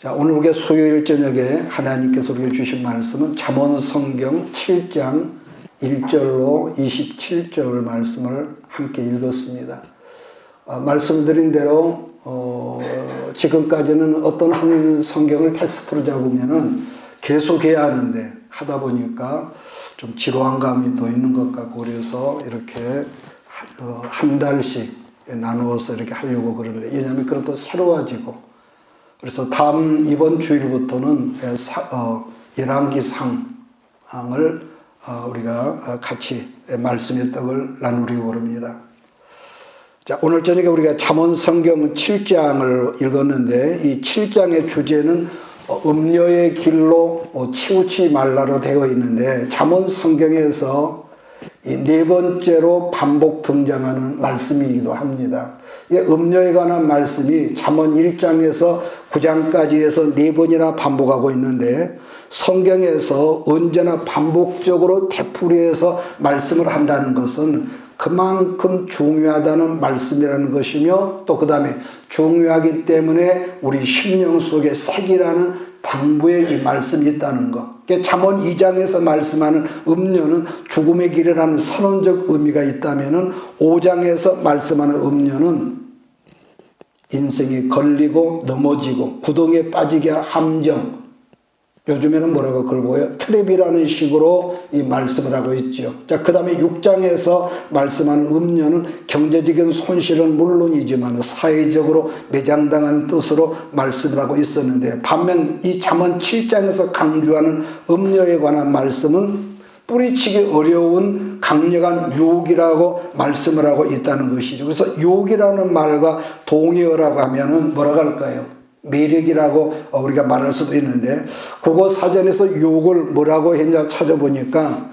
자, 오늘 우리가 수요일 저녁에 하나님께서 우리에게 주신 말씀은 잠언성경 7장 1절로 27절 말씀을 함께 읽었습니다. 말씀드린 대로 지금까지는 어떤 한 성경을 텍스트로 잡으면은 계속해야 하는데 하다 보니까 좀 지루한 감이 더 있는 것 같고 그래서 이렇게 한 달씩 나누어서 이렇게 하려고 그러는데, 왜냐하면 그럼 또 새로워지고, 그래서 이번 주일부터는 열왕기상을 우리가 같이 말씀의 떡을 나누려고 합니다. 자, 오늘 저녁에 우리가 잠언성경 7장을 읽었는데, 이 7장의 주제는 음녀의 길로 치우치 말라로 되어 있는데, 잠언성경에서 이 네 번째로 반복 등장하는 말씀이기도 합니다. 음녀에 관한 말씀이 잠언 1장에서 9장까지 해서 네 번이나 반복하고 있는데, 성경에서 언제나 반복적으로 되풀이해서 말씀을 한다는 것은 그만큼 중요하다는 말씀이라는 것이며, 또 그 다음에 중요하기 때문에 우리 심령 속에 색이라는 당부의 이 말씀이 있다는 것. 잠언 2장에서 말씀하는 음녀는 죽음의 길이라는 선언적 의미가 있다면은 5장에서 말씀하는 음녀는 인생이 걸리고 넘어지고 구덩이에 빠지게 할 함정, 요즘에는 뭐라고 걸고요? 트랩이라는 식으로 이 말씀을 하고 있죠. 자, 그 다음에 6장에서 말씀하는 음녀는 경제적인 손실은 물론이지만 사회적으로 매장당하는 뜻으로 말씀을 하고 있었는데, 반면 이 잠언 7장에서 강조하는 음녀에 관한 말씀은 뿌리치기 어려운 강력한 유혹이라고 말씀을 하고 있다는 것이죠. 그래서 유혹이라는 말과 동의어라고 하면은 뭐라고 할까요? 매력이라고 우리가 말할 수도 있는데, 국어 사전에서 유혹을 뭐라고 했냐 찾아보니까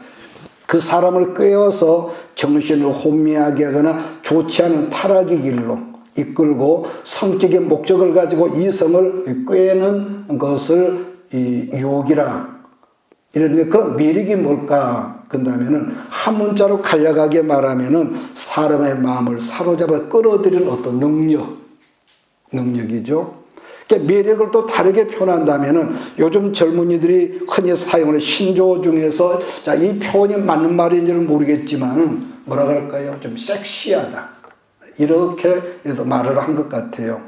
그 사람을 꿰어서 정신을 혼미하게 하거나 좋지 않은 타락의 길로 이끌고 성적인 목적을 가지고 이성을 꿰는 것을 이 유혹이라 이러는데, 그런 매력이 뭘까? 그런다면은 한 문자로 간략하게 말하면은 사람의 마음을 사로잡아 끌어들이는 어떤 능력이죠. 매력을 또 다르게 표현한다면은 요즘 젊은이들이 흔히 사용하는 신조어 중에서, 자, 이 표현이 맞는 말인지는 모르겠지만은 뭐라고 할까요? 좀 섹시하다, 이렇게 말을 한 것 같아요.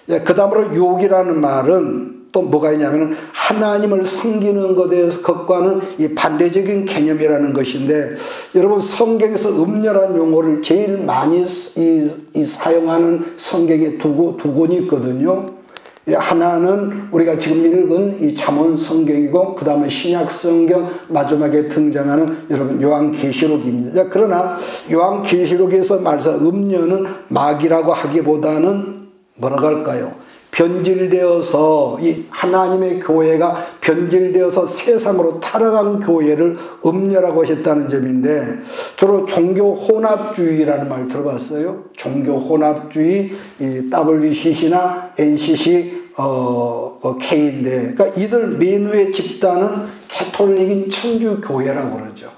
그 다음으로 유혹이라는 말은 또 뭐가 있냐면은 하나님을 섬기는 것과는 이 반대적인 개념이라는 것인데, 여러분 성경에서 음녀란 용어를 제일 많이 사용하는 성경에 두 권이 있거든요. 하나는 우리가 지금 읽은 이 잠언 성경이고, 그 다음에 신약 성경 마지막에 등장하는 여러분 요한계시록입니다. 그러나 요한계시록에서 말하는 음녀는 마귀라고 하기보다는 뭐라고 할까요? 변질되어서 이 하나님의 교회가 변질되어서 세상으로 타락한 교회를 음녀라고 했다는 점인데, 주로 종교 혼합주의라는 말 들어봤어요? 종교 혼합주의, 이 WCC나 NCC, K인데, 그러니까 이들 메뉴의 집단은 캐톨릭인 천주교회라고 그러죠.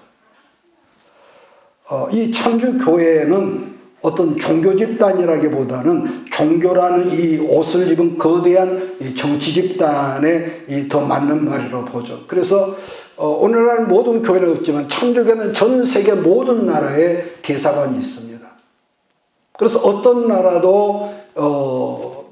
이 천주교회는 어떤 종교 집단이라기보다는 종교라는 이 옷을 입은 거대한 이 정치 집단에 더 맞는 말이라고 보죠. 그래서 오늘날 모든 교회는 없지만 천주교는 전 세계 모든 나라에 대사관이 있습니다. 그래서 어떤 나라도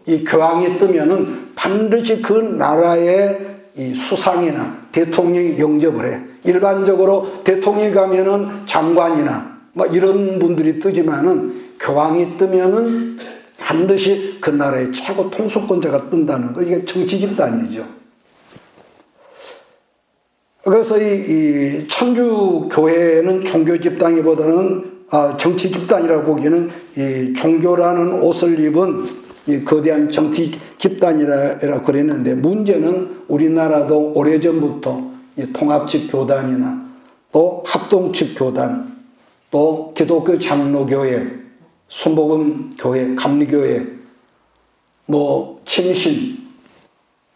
이 교황이 뜨면은 반드시 그 나라의 이 수상이나 대통령이 영접을 해. 일반적으로 대통령이 가면은 장관이나 뭐 이런 분들이 뜨지만은 교황이 뜨면은 반드시 그 나라의 최고 통수권자가 뜬다는 거, 이게 정치 집단이죠. 그래서 이 천주교회는 종교 집단이보다는 정치 집단이라고 보기에는 이 종교라는 옷을 입은 이 거대한 정치 집단이라 그랬는데, 문제는 우리나라도 오래전부터 이 통합측 교단이나 또 합동측 교단, 또 기독교 장로교회, 순복음교회, 감리교회, 뭐 침신,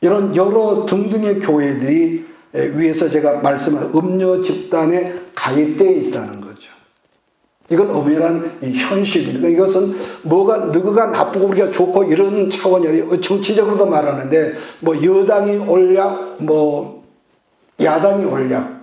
이런 여러 등등의 교회들이 위에서 제가 말씀한 음녀 집단에 가입되어 있다는 거죠. 이건 엄연한 현실입니다. 이것은 누구가 나쁘고 우리가 좋고 이런 차원이 아니라 정치적으로도 말하는데 여당이 옳냐 야당이 옳냐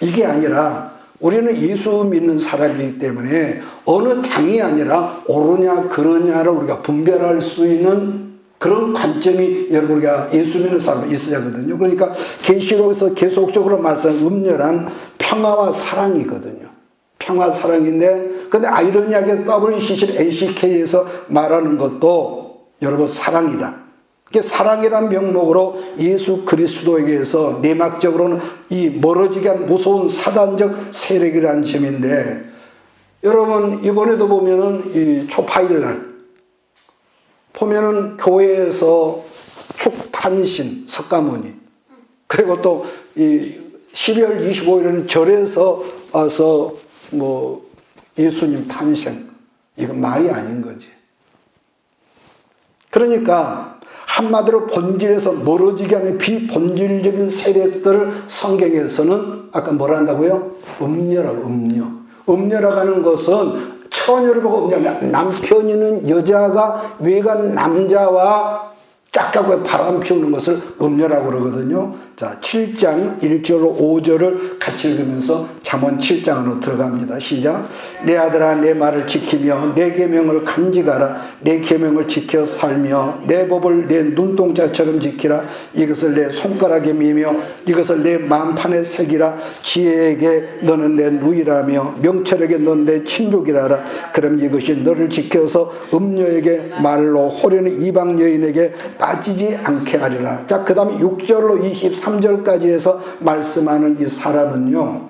이게 아니라 우리는 예수 믿는 사람이기 때문에 어느 당이 아니라 옳으냐 그러냐를 우리가 분별할 수 있는 그런 관점이 여러분 우리가 예수 믿는 사람이 있어야 하거든요. 그러니까 계시록에서 계속적으로 말씀하는 음렬한 평화와 사랑이거든요. 평화 사랑인데 근데 아이러니하게 WCC NCK에서 말하는 것도 여러분 사랑이다. 사랑이란 명목으로 예수 그리스도에게서 내막적으로는 이 멀어지게 한 무서운 사단적 세력이라는 점인데 여러분 이번에도 보면은 이 초파일날 보면은 교회에서 축탄신 석가모니 그리고 또 이 12월 25일은 절에서 와서 예수님 탄생 이거 말이 아닌 거지. 그러니까 한마디로 본질에서 멀어지게 하는 비본질적인 세력들을 성경에서는 아까 뭐라 한다고요? 음녀라고 음녀라고 하는 것은 처녀를 보고 남편이는 여자가 외간 남자와 짝하고 바람 피우는 것을 음녀라고 그러거든요. 자, 7장 1절로 5절을 같이 읽으면서 잠언 7장으로 들어갑니다. 시작. 내 아들아 내 말을 지키며 내 계명을 간직하라. 내 계명을 지켜 살며 내 법을 내 눈동자처럼 지키라. 이것을 내 손가락에 미며 이것을 내 만판에 새기라. 지혜에게 너는 내 누이라며 명철에게 너는 내 친족이라라. 그럼 이것이 너를 지켜서 음녀에게 말로 호련의 이방 여인에게 빠지지 않게 하리라. 자, 그 다음에 6절로 23절까지 해서 말씀하는 이 사람은요,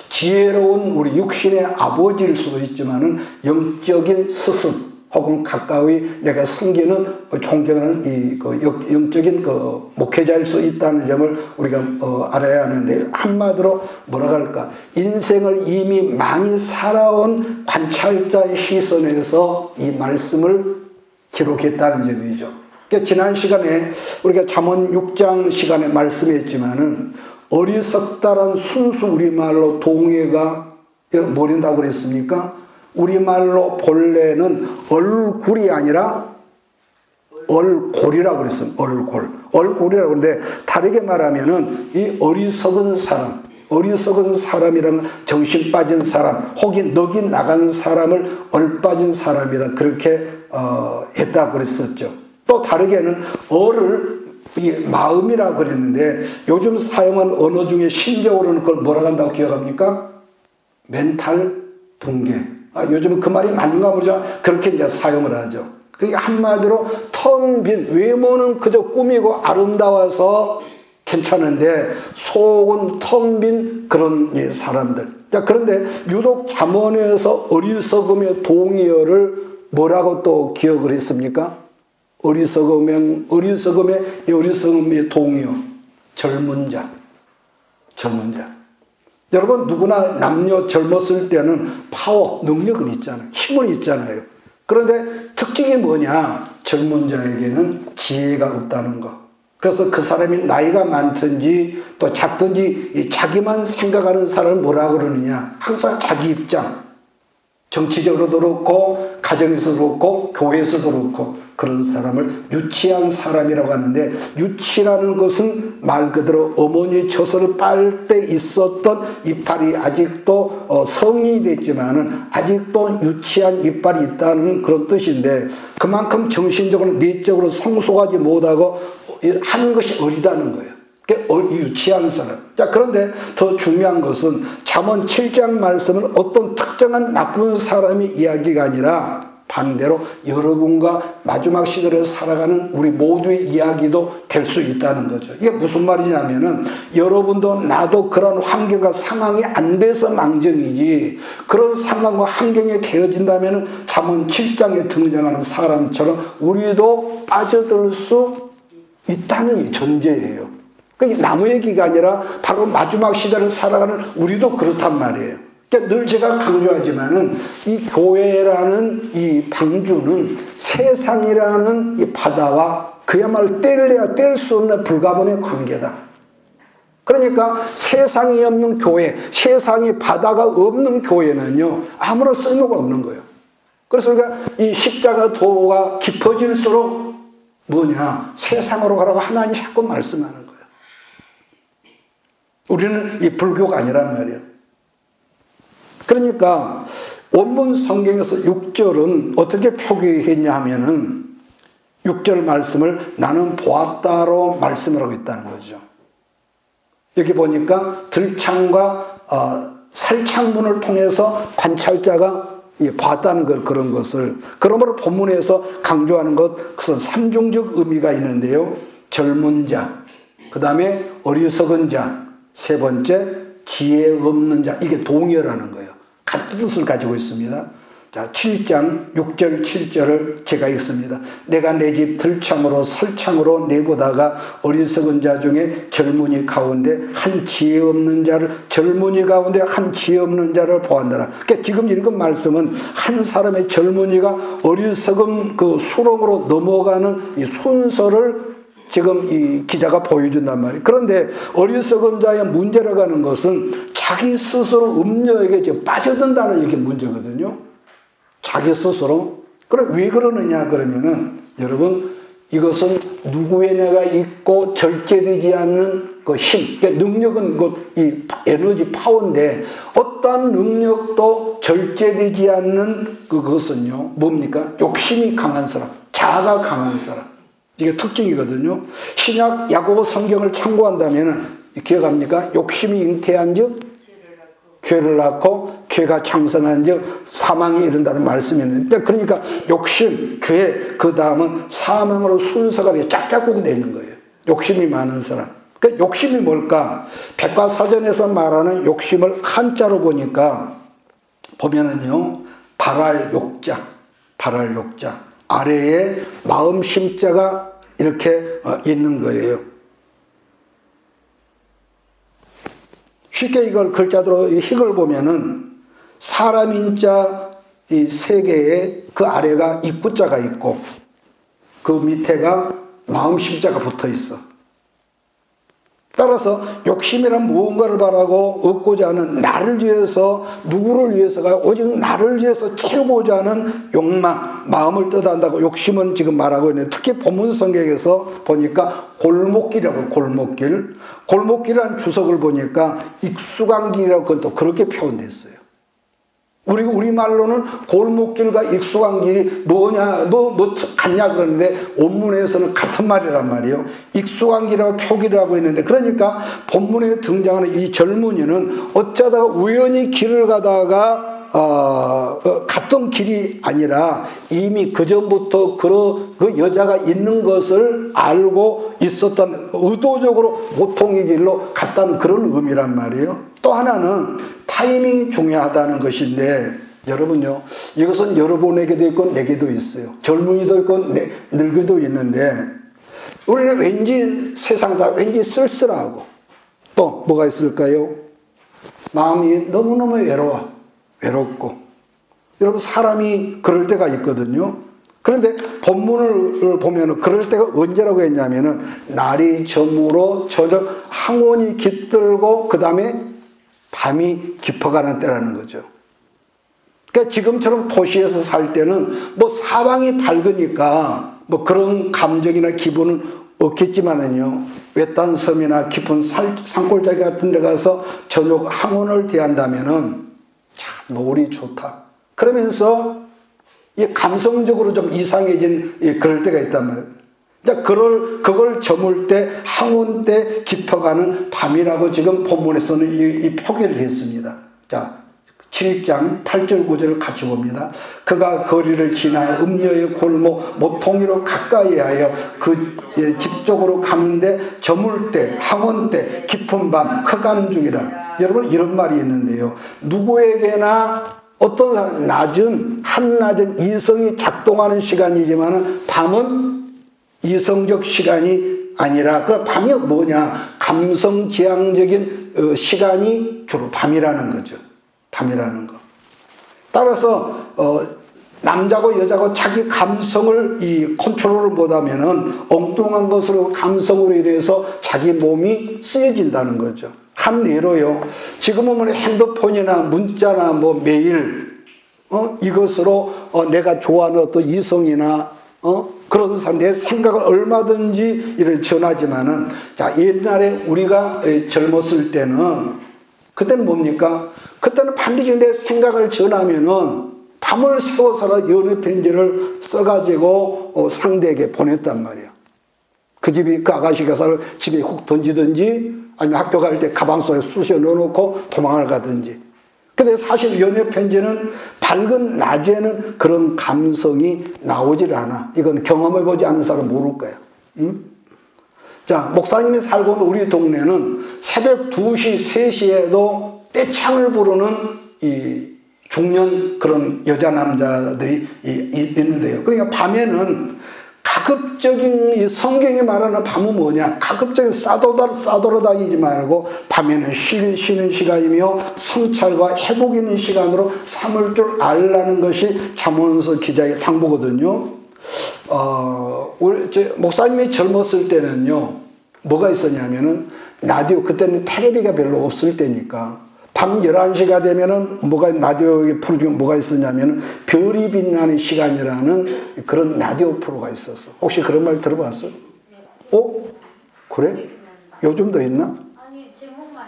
지혜로운 우리 육신의 아버지일 수도 있지만은 영적인 스승 혹은 가까이 내가 섬기는 존경하는 영적인 목회자일 수 있다는 점을 우리가 알아야 하는데 한마디로 뭐라고 할까? 인생을 이미 많이 살아온 관찰자의 시선에서 이 말씀을 기록했다는 점이죠. 그러니까 지난 시간에 우리가 잠언 6장 시간에 말씀했지만은 어리석다란 순수 우리말로 동의가 뭐린다고 그랬습니까? 우리말로 본래는 얼굴이 아니라 얼골이라고 그랬어요. 얼골이라고 그러는데 다르게 말하면은 이 어리석은 사람이라는 정신 빠진 사람 혹은 넋이 나간 사람을 얼빠진 사람이다. 그렇게 했다고 그랬었죠. 또 다르게는 이 마음이라고 그랬는데 요즘 사용한 언어 중에 신적으로는 그걸 뭐라고 한다고 기억합니까? 멘탈 붕괴. 요즘은 그 말이 맞는가 모르지만 그렇게 이제 사용을 하죠. 그러니까 한마디로 텅 빈, 외모는 그저 꾸미고 아름다워서 괜찮은데 속은 텅 빈 그런 사람들. 그런데 유독 잠언에서 어리석음의 동의어를 뭐라고 또 기억을 했습니까? 어리석음의 동의어. 젊은 자. 여러분 누구나 남녀 젊었을 때는 파워, 능력은 있잖아요. 힘은 있잖아요. 그런데 특징이 뭐냐? 젊은 자에게는 지혜가 없다는 거. 그래서 그 사람이 나이가 많든지 또 작든지 자기만 생각하는 사람을 뭐라 그러느냐? 항상 자기 입장. 정치적으로도 그렇고 가정에서도 그렇고 교회에서도 그렇고 그런 사람을 유치한 사람이라고 하는데 유치라는 것은 말 그대로 어머니 젖을 빨 때 있었던 이빨이 아직도 성인이 됐지만은 아직도 유치한 이빨이 있다는 그런 뜻인데 그만큼 정신적으로 내적으로 성숙하지 못하고 하는 것이 어리다는 거예요. 유치한 사람. 자, 그런데 더 중요한 것은 잠언 7장 말씀은 어떤 특정한 나쁜 사람의 이야기가 아니라 반대로 여러분과 마지막 시대를 살아가는 우리 모두의 이야기도 될 수 있다는 거죠. 이게 무슨 말이냐면은 여러분도 나도 그런 환경과 상황이 안 돼서 망정이지 그런 상황과 환경에 되어진다면은 잠언 7장에 등장하는 사람처럼 우리도 빠져들 수 있다는 전제예요. 나무 얘기가 아니라 바로 마지막 시대를 살아가는 우리도 그렇단 말이에요. 그러니까 늘 제가 강조하지만은 이 교회라는 이 방주는 세상이라는 이 바다와 그야말로 뗄래야 뗄 수 없는 불가분의 관계다. 그러니까 세상이 없는 교회, 세상이 바다가 없는 교회는요, 아무런 쓸모가 없는 거예요. 그래서 우리가 이 십자가 도가 깊어질수록 뭐냐, 세상으로 가라고 하나님이 자꾸 말씀하는 거예요. 우리는 이 불교가 아니란 말이에요. 그러니까 원문 성경에서 6절은 어떻게 표기했냐 하면은 6절 말씀을 나는 보았다로 말씀을 하고 있다는 거죠. 여기 보니까 들창과 살창문을 통해서 관찰자가 봤다는 그런 것을, 그러므로 본문에서 강조하는 것, 그것은 삼중적 의미가 있는데요. 젊은 자, 그 다음에 어리석은 자, 세 번째 지혜 없는 자, 이게 동의어라는 거예요. 같은 뜻을 가지고 있습니다. 자, 7장 6절 7절을 제가 읽습니다. 내가 내 집 들창으로 설창으로 내보다가 어리석은 자 중에 젊은이 가운데 한 지혜 없는 자를, 젊은이 가운데 한 지혜 없는 자를 보았더라. 그러니까 지금 읽은 말씀은 한 사람의 젊은이가 어리석은 그 수렁으로 넘어가는 이 순서를 지금 이 기자가 보여준단 말이에요. 그런데 어리석은 자의 문제라고 하는 것은 자기 스스로 음녀에게 지금 빠져든다는 이게 문제거든요. 자기 스스로. 그럼 왜 그러느냐 그러면은, 여러분, 이것은 누구의 내가 있고 절제되지 않는 그 힘, 그러니까 능력은 이 에너지 파워인데, 어떠한 능력도 절제되지 않는 그것은요, 뭡니까? 욕심이 강한 사람, 자아가 강한 사람. 이게 특징이거든요. 신약 야고보 성경을 참고한다면은 기억합니까? 욕심이 잉태한즉 죄를 낳고 죄가 창성한즉 사망에 이른다는 말씀이 있는데, 그러니까 욕심, 죄, 그 다음은 사망으로 순서가 짝짝꿍 되는 거예요. 욕심이 많은 사람. 그러니까 욕심이 뭘까? 백과사전에서 말하는 욕심을 한자로 보면은요, 발할 욕자, 발할 욕자, 아래에 마음 심자가 이렇게 있는 거예요. 쉽게 이걸 글자대로 획을 보면은 사람인자 이 세 개에 그 아래가 입구자가 있고 그 밑에가 마음심자가 붙어 있어. 따라서 욕심이란 무언가를 바라고 얻고자 하는, 나를 위해서, 누구를 위해서가 오직 나를 위해서 채우고자 하는 욕망, 마음을 뜻한다고 욕심은 지금 말하고 있는데, 특히 본문 성경에서 보니까 골목길이라고, 골목길. 골목길이라는 주석을 보니까 익수강길이라고 그건 또 그렇게 표현됐어요. 우리말로는 골목길과 익수강길이 뭐냐, 같냐 그러는데 원문에서는 같은 말이란 말이에요. 익수강길이라고 표기를 하고 있는데, 그러니까 본문에 등장하는 이 젊은이는 어쩌다가 우연히 길을 가다가 갔던 길이 아니라 이미 그전부터 그 여자가 있는 것을 알고 있었던, 의도적으로 보통의 길로 갔다는 그런 의미란 말이에요. 또 하나는 타이밍이 중요하다는 것인데, 여러분요, 이것은 여러분에게도 있고 내게도 있어요. 젊은이도 있고 늙이도 있는데, 우리는 왠지 세상사 왠지 쓸쓸하고, 또 뭐가 있을까요? 마음이 너무너무 외롭고. 여러분, 사람이 그럴 때가 있거든요. 그런데 본문을 보면 그럴 때가 언제라고 했냐면은 날이 저물어 저녁 항원이 깃들고 그 다음에 밤이 깊어가는 때라는 거죠. 그러니까 지금처럼 도시에서 살 때는 사방이 밝으니까 그런 감정이나 기분은 없겠지만은요, 외딴 섬이나 깊은 산골짜기 같은 데 가서 저녁 항원을 대한다면은 참 노을이 좋다 그러면서 감성적으로 좀 이상해진 그럴 때가 있단 말이에요. 그걸 저물 때, 항원 때 깊어가는 밤이라고 지금 본문에서는 이 표기를 했습니다. 자, 7장 8절 9절을 같이 봅니다. 그가 거리를 지나 음녀의 골목 모퉁이로 가까이 하여 그 집 쪽으로 가는데 저물 때, 항원 때, 깊은 밤, 흑암 중이라. 여러분, 이런 말이 있는데요. 누구에게나 어떤 사람, 한낮은 이성이 작동하는 시간이지만 밤은 이성적 시간이 아니라, 그 밤이 뭐냐? 감성지향적인 시간이 주로 밤이라는 거죠. 밤이라는 거. 따라서 남자고 여자고 자기 감성을 이 컨트롤을 못하면은 엉뚱한 것으로 감성으로 인해서 자기 몸이 쓰여진다는 거죠. 한 예로요. 지금은 뭐 핸드폰이나 문자나 뭐 메일, 이것으로 내가 좋아하는 어떤 이성이나 그런 사람 내 생각을 얼마든지 이를 전하지만은 자 옛날에 우리가 젊었을 때는 그때는 뭡니까? 그때는 반드시 내 생각을 전하면은 밤을 새워서라 연애 편지를 써가지고 상대에게 보냈단 말이야. 그 집이 그 아가씨가 살아 집에 훅 던지든지 아니면 학교 갈 때 가방 속에 쑤셔 넣어놓고 도망을 가든지. 근데 사실 연애 편지는 밝은 낮에는 그런 감성이 나오질 않아. 이건 경험해보지 않은 사람은 모를 거야. 응? 자, 목사님이 살고 있는 우리 동네는 새벽 2시, 3시에도 떼창을 부르는 이 중년 그런 여자 남자들이 있는데요. 그러니까 밤에는 가급적인 이 성경이 말하는 밤은 뭐냐? 가급적인 싸돌아다니지 말고 밤에는 쉬는 시간이며 성찰과 회복 있는 시간으로 삼을 줄 알라는 것이 잠언서 기자의 당부거든요. 목사님이 젊었을 때는요, 뭐가 있었냐면은 라디오, 그때는 텔레비가 별로 없을 때니까 밤 11시가 되면은 라디오에 프로그램 뭐가 있었냐면은 별이 빛나는 시간이라는 그런 라디오 프로가 있었어. 혹시 그런 말 들어봤어? 그래? 요즘도 있나? 아니, 제목만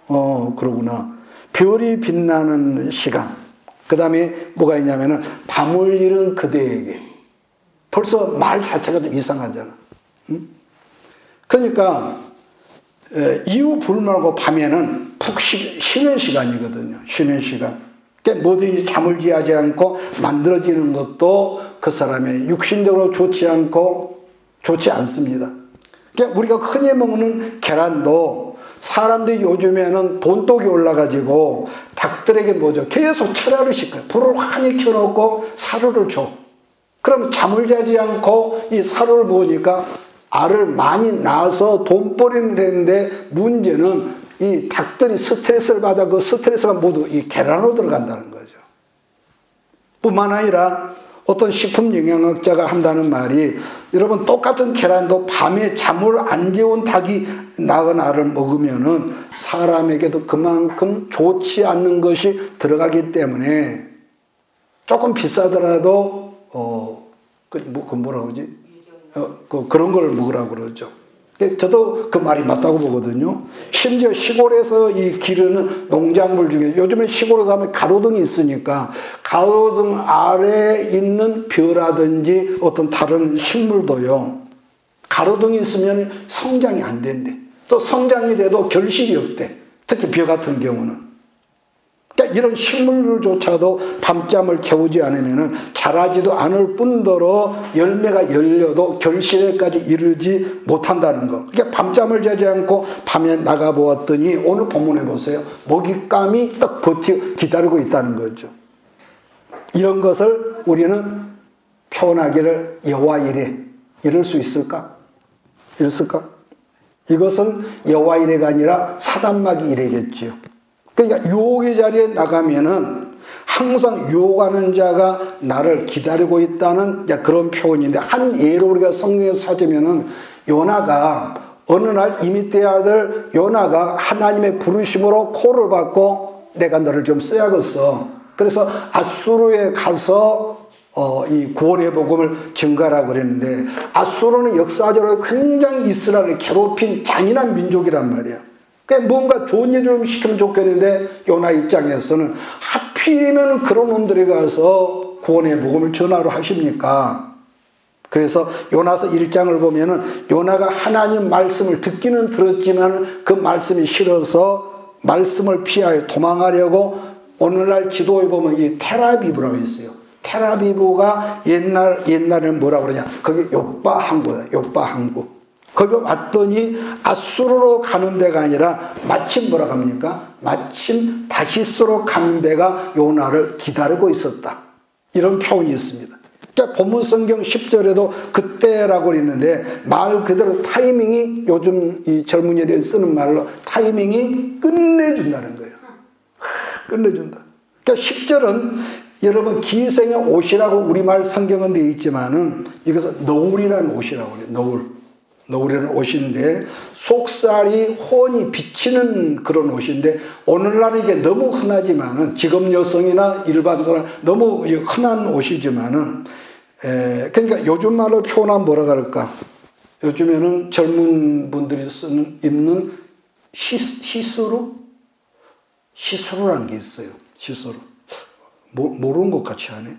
알아요. 그러구나. 별이 빛나는 시간. 그 다음에 뭐가 있냐면은 밤을 잃은 그대에게. 벌써 말 자체가 좀 이상하잖아. 응? 그러니까 이유 불문하고 밤에는 푹 쉬는 시간이거든요. 쉬는 시간. 그러니까 뭐든지 잠을 지하지 않고 만들어지는 것도 그 사람의 육신적으로 좋지 않습니다. 그러니까 우리가 흔히 먹는 계란도 사람들이 요즘에는 돈독이 올라가지고 닭들에게 뭐죠? 계속 철야를 시켜요. 불을 환히 켜놓고 사료를 줘. 그러면 잠을 자지 않고 이 사료를 먹으니까 알을 많이 낳아서 돈벌이는 되는데 문제는 이 닭들이 스트레스를 받아 그 스트레스가 모두 이 계란으로 들어간다는 거죠. 뿐만 아니라 어떤 식품 영양학자가 한다는 말이 여러분 똑같은 계란도 밤에 잠을 안 재운 닭이 낳은 알을 먹으면은 사람에게도 그만큼 좋지 않는 것이 들어가기 때문에 조금 비싸더라도 뭐라고 그러지? 그런 걸 먹으라고 그러죠. 저도 그 말이 맞다고 보거든요. 심지어 시골에서 이 기르는 농작물 중에 요즘에 시골에 가면 가로등이 있으니까 가로등 아래에 있는 벼라든지 어떤 다른 식물도요. 가로등이 있으면 성장이 안 된대. 또 성장이 돼도 결실이 없대. 특히 벼 같은 경우는. 그러니까 이런 식물조차도 밤잠을 채우지 않으면 자라지도 않을 뿐더러 열매가 열려도 결실에까지 이르지 못한다는 거. 그러니까 밤잠을 자지 않고 밤에 나가보았더니 오늘 본문에 보세요. 먹잇감이 딱 기다리고 있다는 거죠. 이런 것을 우리는 표현하기를 여호와 이래. 이럴 수 있을까? 이것은 여호와 이래가 아니라 사단마귀 이래겠지요. 그러니까 유혹의 자리에 나가면은 항상 유혹하는 자가 나를 기다리고 있다는 그런 표현인데 한 예로 우리가 성경에서 찾으면은 요나가 어느 날 이미떼 아들 요나가 하나님의 부르심으로 콜을 받고 내가 너를 좀 써야겠어. 그래서 아수르에 가서 이 구원의 복음을 증가하라고 그랬는데 아수르는 역사적으로 굉장히 이스라엘을 괴롭힌 잔인한 민족이란 말이야. 뭔가 좋은 일을 좀 시키면 좋겠는데 요나 입장에서는 하필이면 그런 놈들이 가서 구원의 복음을 전하러 하십니까? 그래서 요나서 1장을 보면은 요나가 하나님 말씀을 듣기는 들었지만 그 말씀이 싫어서 말씀을 피하여 도망하려고 오늘날 지도에 보면 이 텔아비브라고 있어요. 텔아비브가 옛날에는 뭐라고 그러냐? 거기 요빠 항구다. 요빠 항구. 거기 왔더니 아수르로 가는 배가 아니라 마침 뭐라고 합니까? 마침 다시스로 가는 배가 요나를 기다리고 있었다. 이런 표현이 있습니다. 그러니까 본문 성경 10절에도 그때라고 그랬는데 말 그대로 타이밍이 요즘 이 젊은이들이 쓰는 말로 타이밍이 끝내준다는 거예요. 끝내준다. 그러니까 10절은 여러분 기생의 옷이라고 우리말 성경은 되어 있지만은 이것은 너울이라는 옷이라고 해요. 너울이라는 옷인데 속살이 훤히 비치는 그런 옷인데 오늘날 이게 너무 흔하지만은 직업 여성이나 일반 사람 너무 흔한 옷이지만은 그러니까 요즘 말로 표현하면 뭐라 그럴까? 요즘에는 젊은 분들이 입는 시스루라는 게 있어요. 시스루. 모르는 것 같이 하네.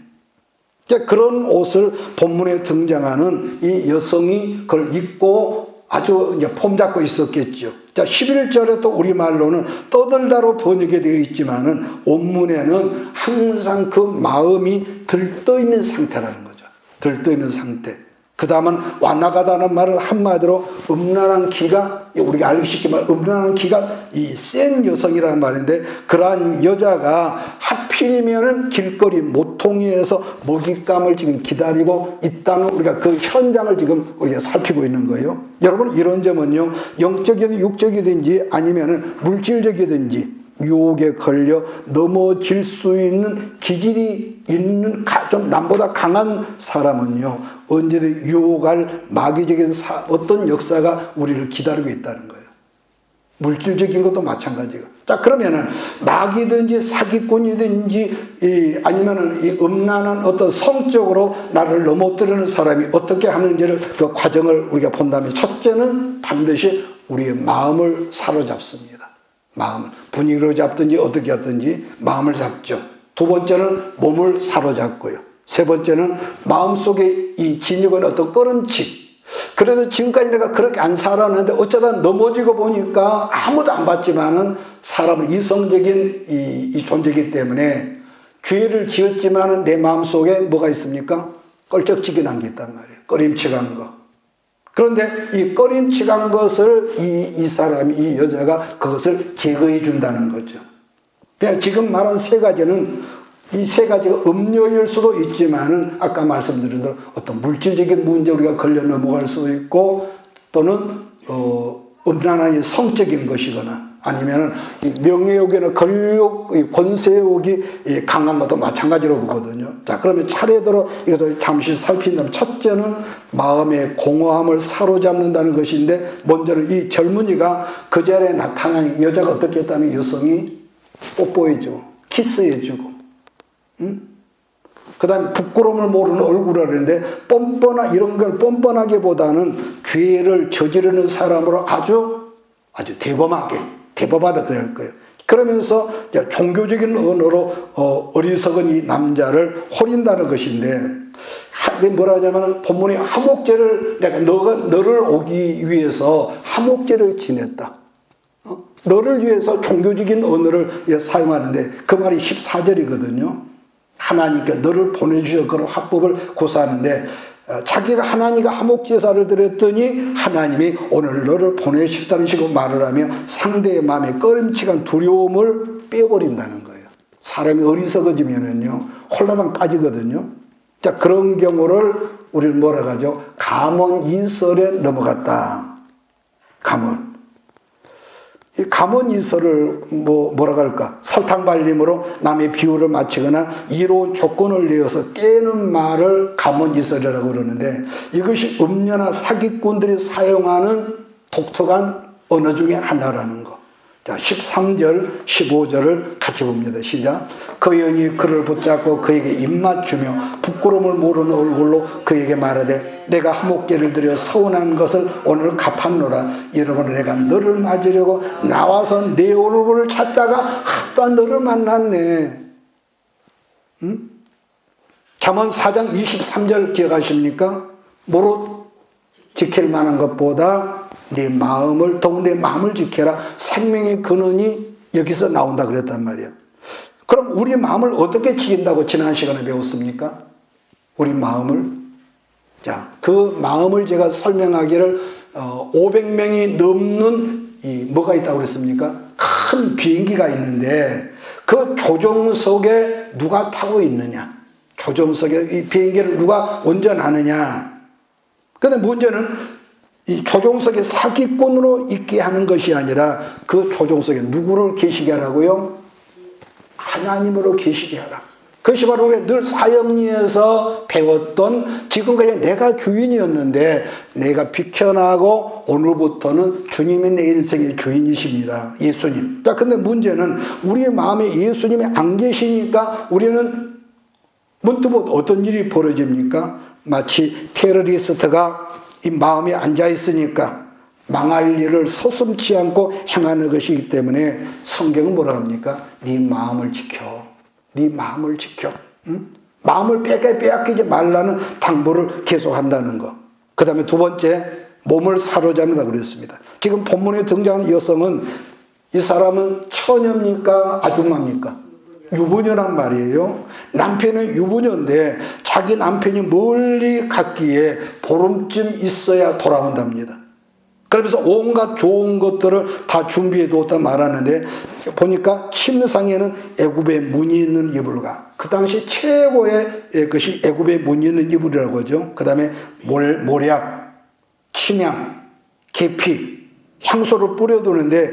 그런 옷을 본문에 등장하는 이 여성이 그걸 입고 아주 이제 폼 잡고 있었겠죠. 자, 11절에 또 우리말로는 떠들다로 번역이 되어 있지만은 원문에는 항상 그 마음이 들떠 있는 상태라는 거죠. 들떠 있는 상태. 그 다음은 완악하다는 말을 한마디로 음란한 기가, 우리가 알기 쉽게 말하면 음란한 기가 이 센 여성이라는 말인데 그러한 여자가 하필이면은 길거리 모퉁이에서 먹잇감을 지금 기다리고 있다는 우리가 그 현장을 지금 우리가 살피고 있는 거예요. 여러분 이런 점은요, 영적이든 육적이든지 아니면은 물질적이든지 유혹에 걸려 넘어질 수 있는 기질이 있는 좀 남보다 강한 사람은요 언제든 유혹할 마귀적인 어떤 역사가 우리를 기다리고 있다는 거예요. 물질적인 것도 마찬가지고. 자, 그러면은 마귀든지 사기꾼이든지 아니면은 이 음란한 어떤 성적으로 나를 넘어뜨리는 사람이 어떻게 하는지를 그 과정을 우리가 본다면 첫째는 반드시 우리의 마음을 사로잡습니다. 마음을 분위기로 잡든지 어떻게 하든지 마음을 잡죠. 두 번째는 몸을 사로잡고요. 세 번째는 마음속에 이 진입은 어떤 끌음칙. 그래도 지금까지 내가 그렇게 안 살았는데 어쩌다 넘어지고 보니까 아무도 안 봤지만은 사람은 이성적인 이 존재이기 때문에 죄를 지었지만은 내 마음속에 뭐가 있습니까? 껄쩍지근한 게 있단 말이에요. 꺼림칙한 거. 그런데 이 꺼림칙한 것을 이 사람이, 이 여자가 그것을 제거해 준다는 거죠. 지금 말한 세 가지는 이 세 가지가 음료일 수도 있지만은 아까 말씀드린 대로 어떤 물질적인 문제 우리가 걸려 넘어갈 수도 있고 또는 음란한 성적인 것이거나 아니면은 명예욕이나 권력, 권세욕이 강한 것도 마찬가지로 보거든요. 자, 그러면 차례대로 이것을 잠시 살핀다면 첫째는 마음의 공허함을 사로잡는다는 것인데 먼저는 이 젊은이가 그 자리에 나타난 여자가 어떻게 했다면 여성이 뽀뽀해주고 키스해주고 그 다음에 부끄러움을 모르는 얼굴을 하는데 이런 걸 뻔뻔하기보다는 죄를 저지르는 사람으로 아주 대범하다 그럴 거예요. 그러면서 종교적인 언어로 어리석은 이 남자를 호린다는 것인데 뭐라 하냐면 본문에 화목제를 내가 너를 오기 위해서 화목제를 지냈다. 너를 위해서 종교적인 언어를 사용하는데 그 말이 14절이거든요. 하나님께 너를 보내주셔서 그런 화법을 고사하는데 자기가 하나님과 화목제사를 드렸더니 하나님이 오늘 너를 보내셨다는 식으로 말을 하며 상대의 마음에 꺼림칙한 두려움을 빼버린다는 거예요. 사람이 어리석어지면은요 홀라당 빠지거든요. 자, 그런 경우를 우리는 뭐라 하죠? 감언이설에 넘어갔다. 이 감언이설을 뭐라 할까? 설탕 발림으로 남의 비유를 맞추거나 이로운 조건을 내어서 깨는 말을 감언이설이라고 그러는데 이것이 음녀나 사기꾼들이 사용하는 독특한 언어 중에 하나라는 거. 자, 13절, 15절을 같이 봅니다. 시작. 그 여인이 그를 붙잡고 그에게 입맞추며 부끄러움을 모르는 얼굴로 그에게 말하되 내가 화목제를 드려 서운한 것을 오늘 갚았노라. 여러분 내가 너를 맞으려고 나와서 내 얼굴을 찾다가 또 너를 만났네. 잠언 4장 23절 기억하십니까? 뭐로 지킬 만한 것보다 내 마음을 더욱 내 마음을 지켜라. 생명의 근원이 여기서 나온다 그랬단 말이에요. 그럼 우리 마음을 어떻게 지킨다고 지난 시간에 배웠습니까? 우리 마음을 자, 그 마음을 제가 설명하기를 500명이 넘는 뭐가 있다고 그랬습니까? 큰 비행기가 있는데 그 조종석에 누가 타고 있느냐? 조종석에 이 비행기를 누가 운전하느냐? 그런데 문제는 이 조종석에 사기꾼으로 있게 하는 것이 아니라 그 조종석에 누구를 계시게 하라고요? 하나님으로 계시게 하라. 그것이 바로 우리가 늘 사형리에서 배웠던 지금까지 내가 주인이었는데 내가 비켜나고 오늘부터는 주님이 내 인생의 주인이십니다. 예수님. 자, 근데 문제는 우리의 마음에 예수님이 안 계시니까 우리는 문득 어떤 일이 벌어집니까? 마치 테러리스트가 이 마음에 앉아 있으니까 망할 일을 서슴지 않고 행하는 것이기 때문에 성경은 뭐라 합니까? 네 마음을 지켜. 네 마음을 지켜. 응? 마음을 빼앗기지 말라는 당부를 계속한다는 거. 그 다음에 두 번째, 몸을 사로잡는다 그랬습니다. 지금 본문에 등장하는 여성은 이 사람은 처녀입니까? 아줌마입니까? 유부녀란 말이에요. 남편은 유부녀인데 자기 남편이 멀리 갔기에 보름쯤 있어야 돌아온답니다. 그러면서 온갖 좋은 것들을 다 준비해 두었다 말하는데 보니까 침상에는 애굽의 무늬 있는 이불과 그 당시 최고의 것이 애굽의 무늬 있는 이불이라고 하죠. 그 다음에 모략, 침향, 계피, 향수를 뿌려두는데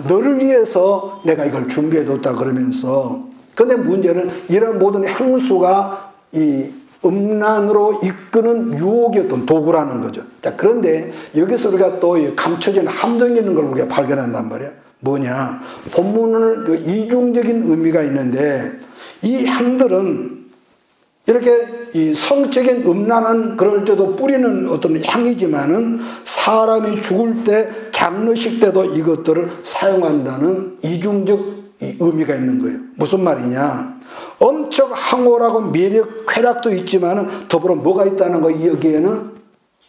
너를 위해서 내가 이걸 준비해 뒀다 그러면서 근데 문제는 이런 모든 향수가 이 음란으로 이끄는 유혹이었던 도구라는 거죠. 자, 그런데 여기서 우리가 또 감춰진 함정이 있는 걸 우리가 발견한단 말이에요. 뭐냐? 본문은 그 이중적인 의미가 있는데 이 향들은 이렇게 이 성적인 음란한 그럴 때도 뿌리는 어떤 향이지만은 사람이 죽을 때 장례식 때도 이것들을 사용한다는 이중적 의미가 있는 거예요. 무슨 말이냐? 엄청 황홀하고 매력, 쾌락도 있지만은 더불어 뭐가 있다는 거, 여기에는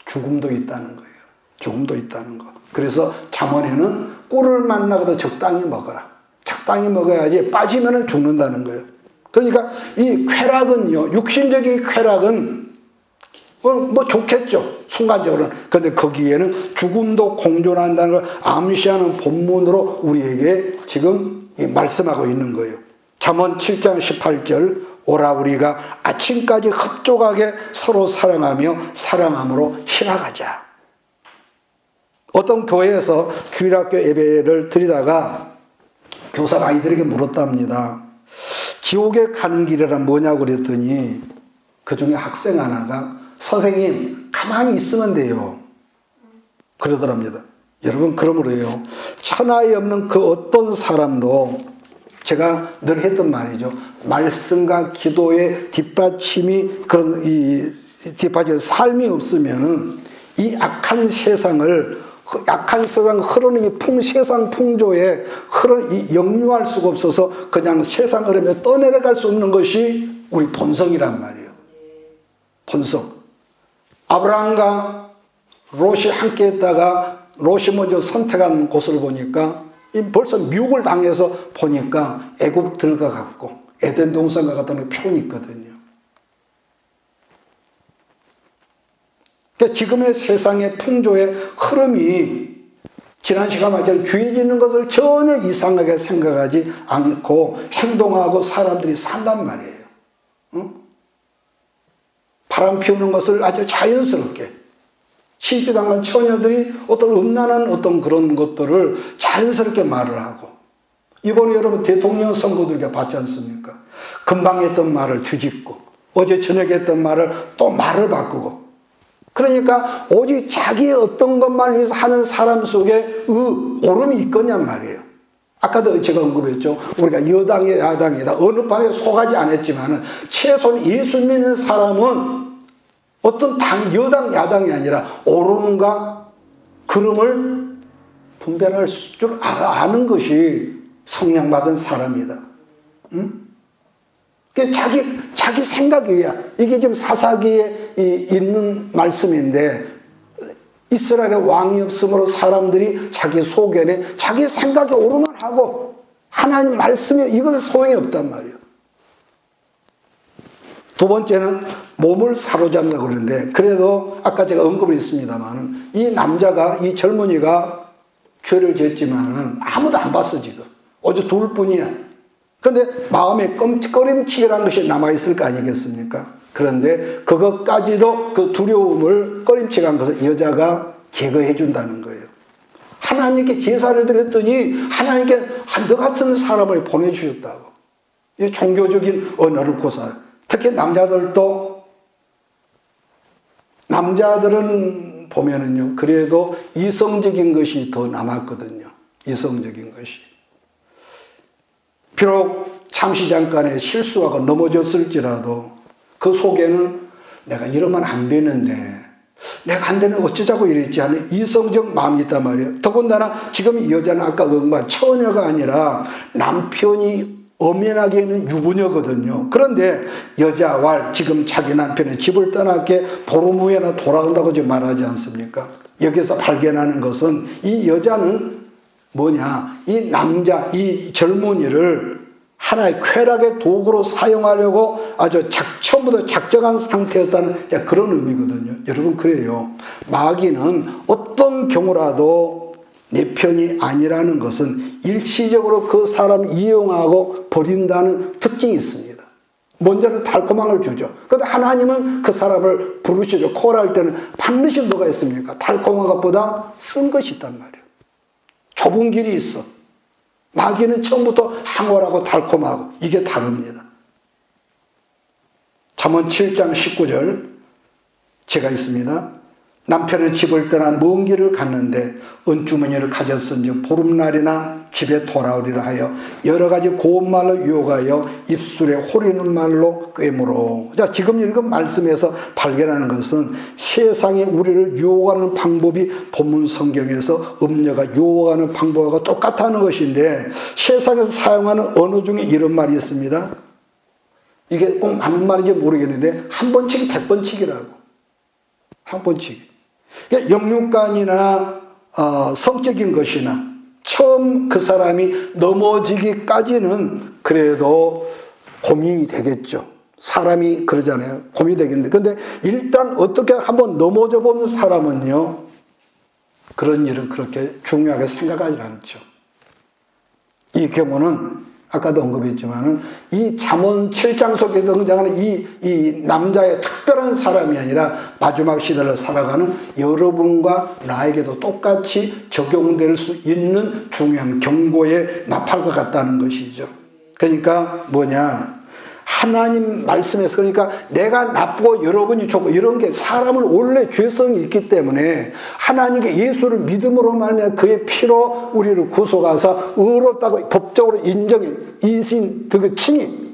죽음도 있다는 거예요. 죽음도 있다는 거. 그래서 잠언에는 꿀을 만나고도 적당히 먹어라. 적당히 먹어야지 빠지면은 죽는다는 거예요. 그러니까 이 쾌락은요, 육신적인 쾌락은 뭐 좋겠죠. 순간적으로는. 근데 거기에는 죽음도 공존한다는 걸 암시하는 본문으로 우리에게 지금 말씀하고 있는 거예요. 잠언 7장 18절 오라 우리가 아침까지 흡족하게 서로 사랑하며 사랑함으로 희락하자. 어떤 교회에서 주일학교 예배를 드리다가 교사가 아이들에게 물었답니다. 지옥에 가는 길이란 뭐냐고 그랬더니 그중에 학생 하나가 선생님 가만히 있으면 돼요 그러더랍니다. 여러분 그러므로요 천하에 없는 그 어떤 사람도 제가 늘 했던 말이죠. 말씀과 기도의 뒷받침이 그런 뒷받침 삶이 없으면은 이 악한 세상 흐르는 이 세상 풍조에 역류할 수가 없어서 그냥 세상 흐름에 떠내려갈 수 없는 것이 우리 본성이란 말이에요. 본성. 아브라함과 롯이 함께 했다가 롯이 먼저 선택한 곳을 보니까 벌써 미혹을 당해서 보니까 애굽 들어가갖고 에덴 동산과 같다는 표현이 있거든요. 그러니까 지금의 세상의 풍조의 흐름이 지난 시간 말처럼 죄 짓는 것을 전혀 이상하게 생각하지 않고 행동하고 사람들이 산단 말이에요. 응? 바람 피우는 것을 아주 자연스럽게 시집당한 처녀들이 어떤 음란한 어떤 그런 것들을 자연스럽게 말을 하고 이번에 여러분 대통령 선거도 이렇게 봤지 않습니까? 금방 했던 말을 뒤집고 어제 저녁에 했던 말을 또 말을 바꾸고 그러니까 오직 자기의 어떤 것만 위해서 하는 사람 속에 오름이 있거냔 말이에요. 아까도 제가 언급했죠. 우리가 여당이다 야당이다 어느 판에 속하지 않았지만은 최소한 예수 믿는 사람은 어떤 여당 야당이 아니라 옳음과 그름을 분별할 줄 아는 것이 성령받은 사람이다. 응? 자기 생각이야. 이게 지금 사사기에 있는 말씀인데 이스라엘의 왕이 없으므로 사람들이 자기 소견에 자기 생각에 오르면 하고 하나님 말씀에 이것은 소용이 없단 말이에요. 두 번째는 몸을 사로잡는다고 그러는데 그래도 아까 제가 언급을 했습니다만 이 남자가 이 젊은이가 죄를 지었지만 아무도 안 봤어 지금. 어제 둘뿐이야. 그런데 마음에 꺼림칙이라는 것이 남아있을 거 아니겠습니까? 그런데 그것까지도 그 두려움을 꺼림칙한 것을 여자가 제거해 준다는 거예요. 하나님께 제사를 드렸더니 하나님께 너 같은 사람을 보내주셨다고. 이 종교적인 언어를 고사해요. 특히 남자들은 보면은요, 그래도 이성적인 것이 더 남았거든요. 이성적인 것이. 비록 잠시 잠깐의 실수하고 넘어졌을지라도 그 속에는 내가 이러면 안 되는데, 내가 안 되는 어쩌자고 이랬지 하는 이성적 마음이 있단 말이에요. 더군다나 지금 이 여자는 아까 그만 처녀가 아니라 남편이 엄연하게 있는 유부녀거든요. 그런데 여자와 지금 자기 남편은 집을 떠나게 보름 후에나 돌아온다고 지금 말하지 않습니까? 여기서 발견하는 것은 이 여자는 뭐냐, 이 남자, 이 젊은이를 하나의 쾌락의 도구로 사용하려고 아주 처음부터 작정한 상태였다는 그런 의미거든요. 여러분, 그래요. 마귀는 어떤 경우라도 내 편이 아니라는 것은 일시적으로 그 사람을 이용하고 버린다는 특징이 있습니다. 먼저는 달콤한 걸 주죠. 그런데 하나님은 그 사람을 부르시죠. 콜할 때는 반드시 뭐가 있습니까? 달콤한 것보다 쓴 것이 있단 말이에요. 좁은 길이 있어. 마귀는 처음부터 황홀하고 달콤하고 이게 다릅니다. 잠언 7장 19절 제가 있습니다. 남편은 집을 떠나 먼 길을 갔는데 은주머니를 가졌은지 보름날이나 집에 돌아오리라 하여 여러 가지 고운 말로 유혹하여 입술에 호리는 말로 꿰물어. 자, 지금 읽은 말씀에서 발견하는 것은 세상에 우리를 유혹하는 방법이 본문 성경에서 음녀가 유혹하는 방법과 똑같다는 것인데, 세상에서 사용하는 언어 중에 이런 말이 있습니다. 이게 꼭 맞는 말인지 모르겠는데 한 번 치기 100번 치기라고. 한 번 치기. 영육간이나 성적인 것이나 처음 그 사람이 넘어지기까지는 그래도 고민이 되겠죠. 사람이 그러잖아요. 고민이 되겠는데, 근데 일단 어떻게 한번 넘어져 보는 사람은요, 그런 일은 그렇게 중요하게 생각하지 않죠. 이 경우는 아까도 언급했지만은 이 잠언 7장 속에 등장하는 이 남자의 특별한 사람이 아니라 마지막 시대를 살아가는 여러분과 나에게도 똑같이 적용될 수 있는 중요한 경고의 나팔과 같다는 것이죠. 그러니까 뭐냐, 하나님 말씀에서, 그러니까 내가 나쁘고 여러분이 좋고 이런 게 사람을 원래 죄성이 있기 때문에 하나님께 예수를 믿음으로 말미암아 그의 피로 우리를 구속하사 의롭다고 법적으로 인정해 이신 그 칭이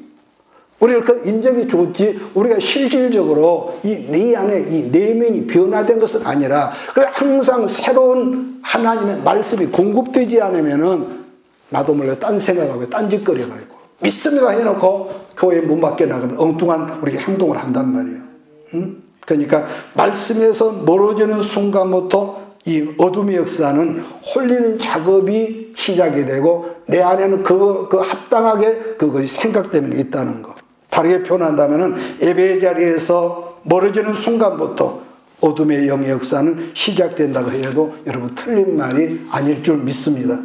우리를 그 인정이 좋지, 우리가 실질적으로 이 내 안에 이 내면이 변화된 것은 아니라, 그래 항상 새로운 하나님의 말씀이 공급되지 않으면은 나도 몰래 딴 생각하고 딴짓거려가지고 믿습니다 해놓고 교회 문 밖에 나가면 엉뚱한 우리 행동을 한단 말이에요. 그러니까 말씀에서 멀어지는 순간부터 이 어둠의 역사는 홀리는 작업이 시작이 되고 내 안에는 그 합당하게 그것이 생각 때문에 있다는 거. 다르게 표현한다면 예배의 자리에서 멀어지는 순간부터 어둠의 영의 역사는 시작된다고 해도 여러분 틀린 말이 아닐 줄 믿습니다.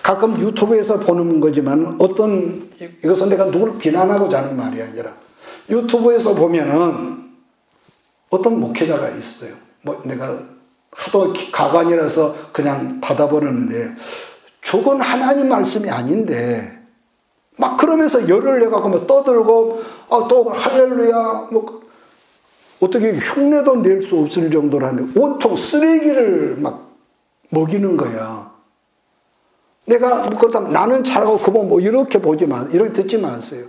가끔 유튜브에서 보는 거지만 이것은 내가 누구를 비난하고자 하는 말이 아니라 유튜브에서 보면은 어떤 목회자가 있어요. 내가 하도 가관이라서 그냥 닫아버렸는데 저건 하나님 말씀이 아닌데 막 그러면서 열을 내갖고 떠들고 또 할렐루야 어떻게 흉내도 낼 수 없을 정도로 하는데 온통 쓰레기를 막 먹이는 거야. 내가 그렇다면 나는 잘하고 그분 이렇게 이렇게 듣지 마세요.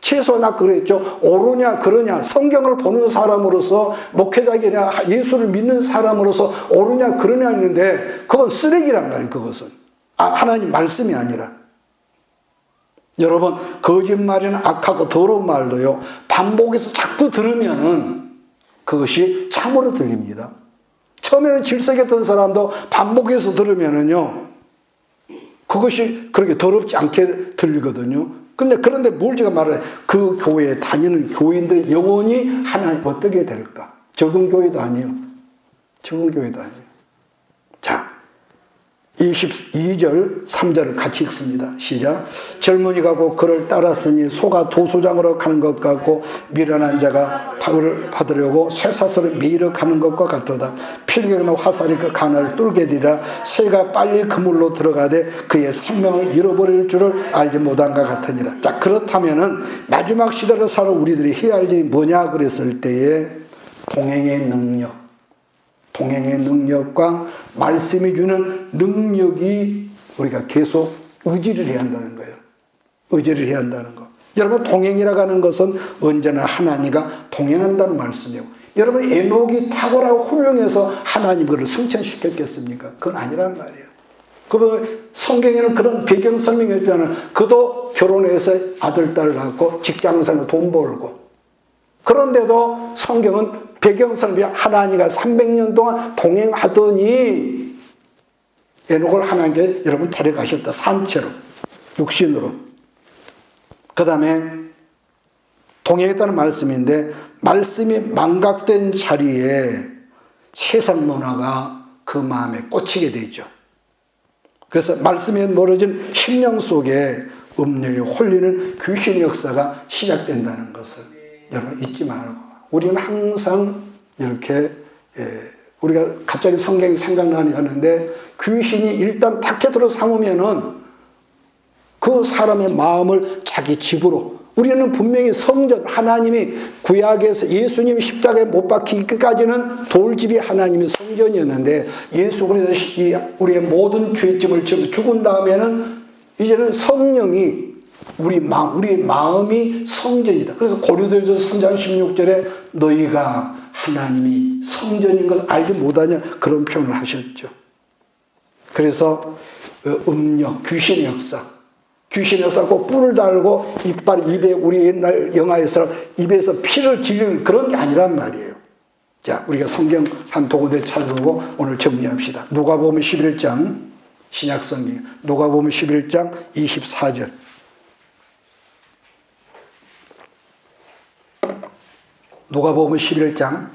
최소 나 그랬죠. 옳으냐 그러냐 성경을 보는 사람으로서 목회자이냐 예수를 믿는 사람으로서 옳으냐 그러냐 했는데 그건 쓰레기란 말이에요. 그것은 하나님 말씀이 아니라. 여러분 거짓말이나 악하고 더러운 말도요 반복해서 자꾸 들으면은 그것이 참으로 들립니다. 처음에는 질색했던 사람도 반복해서 들으면은요 그것이 그렇게 더럽지 않게 들리거든요. 그런데 뭘 제가 말해요? 그 교회에 다니는 교인들의 영혼이 하나님 어떻게 될까? 적은 교회도 아니에요. 적은 교회도 아니에요. 자, 22절, 3절을 같이 읽습니다. 시작. 젊은이가 곧 그를 따랐으니 소가 도수장으로 가는 것 같고 미련한 자가 밥을 받으려고 쇠사슬을 매이러 가는 것과 같도다. 필경이나 화살이 그 간을 뚫게 되리라. 새가 빨리 그물로 들어가되 그의 생명을 잃어버릴 줄을 알지 못한 것 같으니라. 자, 그렇다면은 마지막 시대를 살아 우리들이 해야 할 일이 뭐냐 그랬을 때에 동행의 능력, 동행의 능력과 말씀이 주는 능력이 우리가 계속 의지를 해야 한다는 거예요. 의지를 해야 한다는 거. 여러분, 동행이라고 하는 것은 언제나 하나님과 동행한다는 말씀이에요. 여러분, 에녹이 탁월하고 훌륭해서 하나님 그를 승천시켰겠습니까? 그건 아니란 말이에요. 그러면 성경에는 그런 배경 설명이 있잖아요. 그도 결혼해서 아들, 딸을 낳고 직장생활 돈 벌고. 그런데도 성경은 배경설명 하나님과 300년 동안 동행하더니 에녹을 하나님께 여러분 데려가셨다. 산채로, 육신으로. 그 다음에 동행했다는 말씀인데 말씀이 망각된 자리에 세상 문화가 그 마음에 꽂히게 되죠. 그래서 말씀에 멀어진 심령 속에 음료에 홀리는 귀신 역사가 시작된다는 것을 여러분 잊지 말고 우리는 항상 이렇게 우리가 갑자기 성경이 생각나니 하는데 귀신이 일단 타켓으로 삼으면은 그 사람의 마음을 자기 집으로 우리는 분명히 성전 하나님이 구약에서 예수님이 십자가에 못 박히기까지는 돌집이 하나님의 성전이었는데 예수 그리스도 우리의 모든 죄짐을 지고 죽은 다음에는 이제는 성령이 우리의 마음이 성전이다. 그래서 고린도전서 3장 16절에 너희가 하나님이 성전인 걸 알지 못하냐 그런 표현을 하셨죠. 그래서 음력, 귀신의 역사, 귀신의 역사 꼭 뿔을 달고 이빨 입에 우리 옛날 영화에서 입에서 피를 지르는 그런 게 아니란 말이에요. 자, 우리가 성경 한 도구대 찾아보고 오늘 정리합시다. 누가복음 11장 신약성경 누가복음 11장 24절 누가복음 11장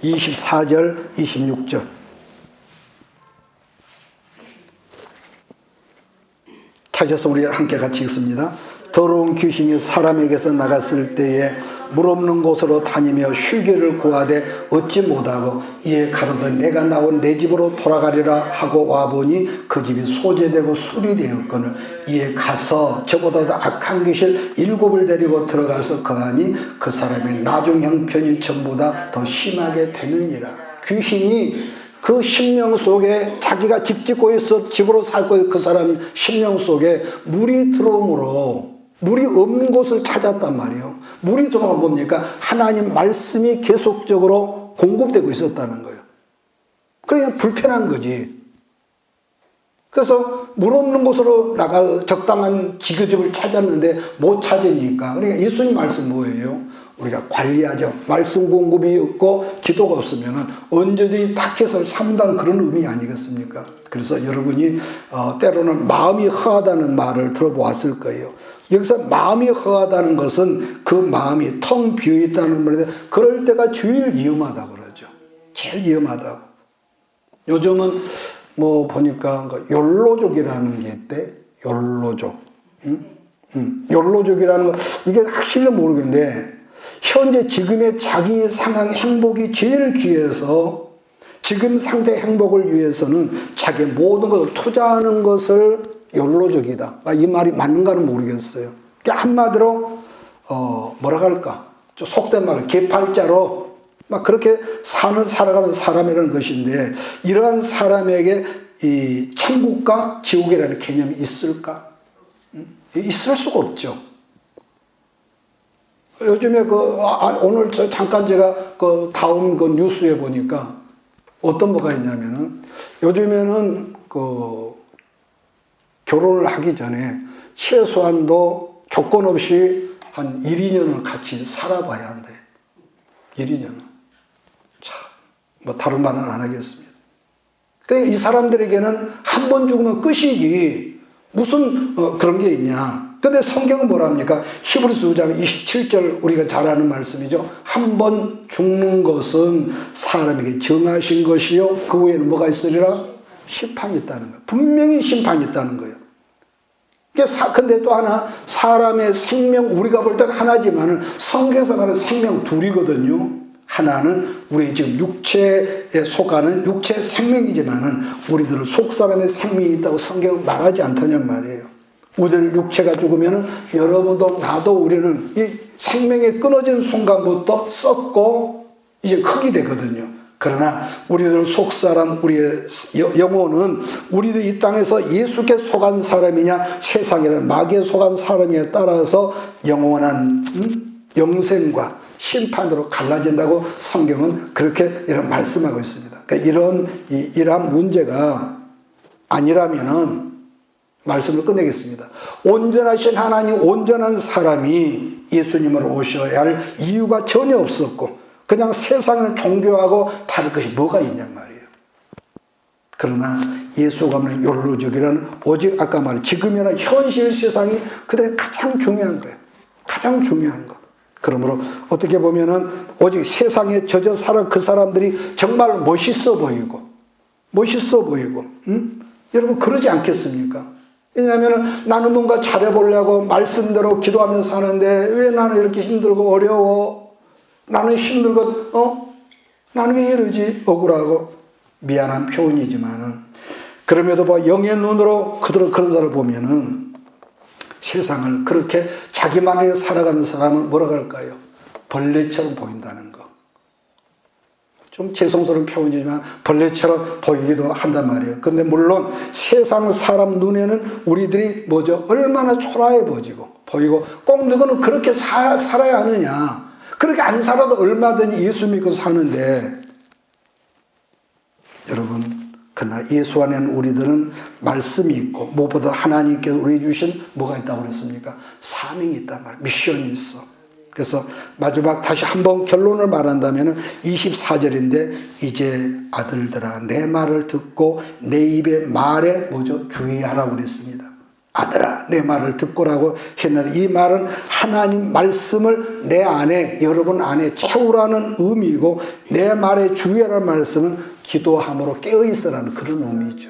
24절 26절 타셔서 우리 함께 같이 읽습니다. 더러운 귀신이 사람에게서 나갔을 때에 물 없는 곳으로 다니며 쉬기를 구하되 얻지 못하고 이에 가로되 내가 나온 내 집으로 돌아가리라 하고 와보니 그 집이 소재되고 수리되었거늘 이에 가서 저보다 더 악한 귀신 7을 데리고 들어가서 거하니 그 사람의 나중 형편이 전보다 더 심하게 되느니라. 귀신이 그 심령 속에 자기가 집 짓고 있어 집으로 살고 있는 그 사람 심령 속에 물이 들어오므로 물이 없는 곳을 찾았단 말이에요. 물이 들어오면 뭡니까? 하나님 말씀이 계속적으로 공급되고 있었다는 거예요. 그러니까 불편한 거지. 그래서 물 없는 곳으로 나가 적당한 지그집을 찾았는데 못 찾으니까. 그러니까 예수님 말씀 뭐예요? 우리가 관리하죠. 말씀 공급이 없고 기도가 없으면 언제든지 타켓을 삼단 그런 의미 아니겠습니까? 그래서 여러분이 때로는 마음이 허하다는 말을 들어보았을 거예요. 여기서 마음이 허하다는 것은 그 마음이 텅 비어있다는 말인데 그럴 때가 제일 위험하다고 그러죠. 제일 위험하다고. 요즘은 뭐 보니까 욜로족이라는 게 있대. 욜로족. 욜로족이라는 거 이게 확실히 모르겠는데 현재 지금의 자기 상황의 행복이 제일 귀해서 지금 상태의 행복을 위해서는 자기의 모든 것을 투자하는 것을 욜로족이다. 이 말이 맞는가는 모르겠어요. 그러니까 한마디로 뭐라 할까? 좀 속된 말로 개팔자로 막 그렇게 살아가는 사람이라는 것인데 이러한 사람에게 이 천국과 지옥이라는 개념이 있을까? 있을 수가 없죠. 요즘에 오늘 잠깐 제가 다운 뉴스에 보니까 어떤 뭐가 있냐면은 요즘에는 결혼을 하기 전에 최소한도 조건 없이 한 1, 2년을 같이 살아봐야 한대. 1, 2년은. 참, 뭐 다른 말은 안 하겠습니다. 이 사람들에게는 한 번 죽으면 끝이지 무슨 그런 게 있냐. 근데 성경은 뭐라 합니까? 히브리서 9장 27절 우리가 잘 아는 말씀이죠. 한 번 죽는 것은 사람에게 정하신 것이요 그 후에는 뭐가 있으리라? 심판이 있다는 거예요. 분명히 심판이 있다는 거예요. 근데 또 하나, 사람의 생명, 우리가 볼 때는 하나지만은 성경에서 말하는 생명 둘이거든요. 하나는 우리 지금 육체에 속하는 육체 생명이지만은 우리들 속 사람의 생명이 있다고 성경은 말하지 않다는 말이에요. 우리들 육체가 죽으면은 여러분도 나도 우리는 이 생명이 끊어진 순간부터 썩고 이제 흙이 되거든요. 그러나 우리들 속사람, 우리의 영혼은 우리들 이 땅에서 예수께 속한 사람이냐 세상이라는 마귀에 속한 사람이냐에 따라서 영원한 영생과 심판으로 갈라진다고 성경은 그렇게 이런 말씀하고 있습니다. 그러니까 이러한 문제가 아니라면은 말씀을 끝내겠습니다. 온전하신 하나님, 온전한 사람이 예수님으로 오셔야 할 이유가 전혀 없었고 그냥 세상을 종교하고 다를 것이 뭐가 있냔 말이에요. 그러나 예수가 없는 욜로족이라는 오직 아까 말한 지금이나 현실 세상이 그들의 가장 중요한 거예요. 가장 중요한 거. 그러므로 어떻게 보면은 오직 세상에 젖어 살아 그 사람들이 정말 멋있어 보이고 여러분 그러지 않겠습니까? 왜냐하면 나는 뭔가 잘해보려고 말씀대로 기도하면서 사는데 왜 나는 이렇게 힘들고 어려워? 나는 힘들고 나는 왜 이러지? 억울하고 미안한 표현이지만은 그럼에도 영의 눈으로 그런 사람을 보면은 세상을 그렇게 자기만의 살아가는 사람은 뭐라고 할까요? 벌레처럼 보인다는 거. 좀 죄송스러운 표현이지만 벌레처럼 보이기도 한단 말이에요. 그런데 물론 세상 사람 눈에는 우리들이 뭐죠? 얼마나 초라해 보이고 꼭 누구는 그렇게 살아야 하느냐. 그렇게 안 살아도 얼마든지 예수 믿고 사는데 여러분 그러나 예수 안에는 우리들은 말씀이 있고 무엇보다 하나님께서 우리에게 주신 뭐가 있다고 그랬습니까? 사명이 있단 말이에요. 미션이 있어. 그래서 마지막 다시 한번 결론을 말한다면 24절인데 이제 아들들아 내 말을 듣고 내 입의 말에 뭐죠? 주의하라고 그랬습니다. 아들아 내 말을 듣고라고 했는데 이 말은 하나님 말씀을 내 안에 여러분 안에 채우라는 의미이고 내 말에 주의하라는 말씀은 기도함으로 깨어있으라는 그런 의미죠.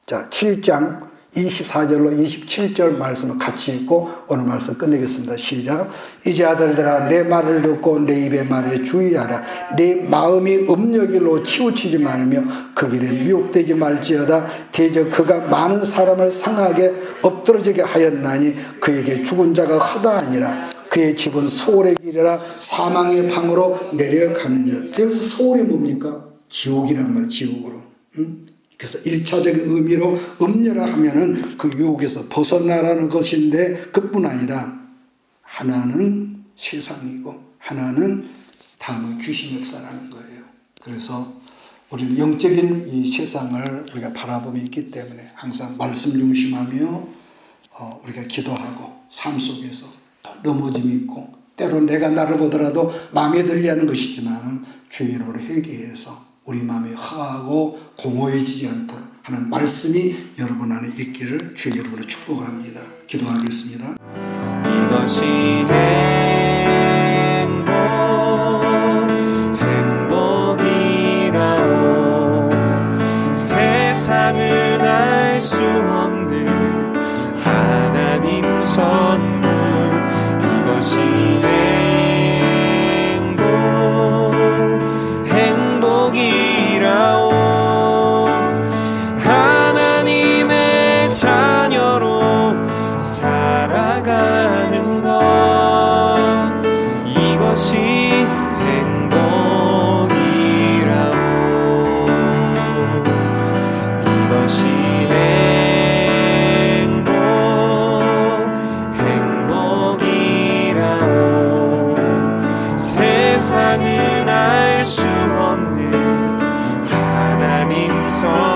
자 7장 24절로 27절 말씀을 같이 읽고 오늘 말씀 끝내겠습니다. 시작. 이제 아들들아 내 말을 듣고 내 입의 말에 주의하라. 내 마음이 음욕일로 치우치지 말며 그 길에 미혹되지 말지어다. 대저 그가 많은 사람을 상하게 엎드러지게 하였나니 그에게 죽은 자가 허다하니라. 그의 집은 소울의 길이라 사망의 방으로 내려가느니라. 그래서 소울이 뭡니까? 지옥이란 말이에요. 지옥으로. 그래서 1차적인 의미로 음녀라 하면은 그 유혹에서 벗어나라는 것인데 그뿐 아니라 하나는 세상이고 하나는 다음은 귀신 역사라는 거예요. 그래서 우리는 영적인 이 세상을 우리가 바라보며 있기 때문에 항상 말씀 중심하며 우리가 기도하고 삶 속에서 또 넘어짐이 있고 때로 내가 나를 보더라도 마음에 들지 않는 것이지만 주의 이름으로 회개해서 우리 마음이 허하고 공허해지지 않도록 하는 말씀이 여러분 안에 있기를 주의 이름으로 축복합니다. 기도하겠습니다. 이것이 행복이라오. 세상은 알 수 없는 하나님 선물. 이것이 행복이라오. 하나님의 자녀로 살아가는 것. 이것이 행복이라오. 이것이 행복이라오. 세상은 알 수 없는 하나님 선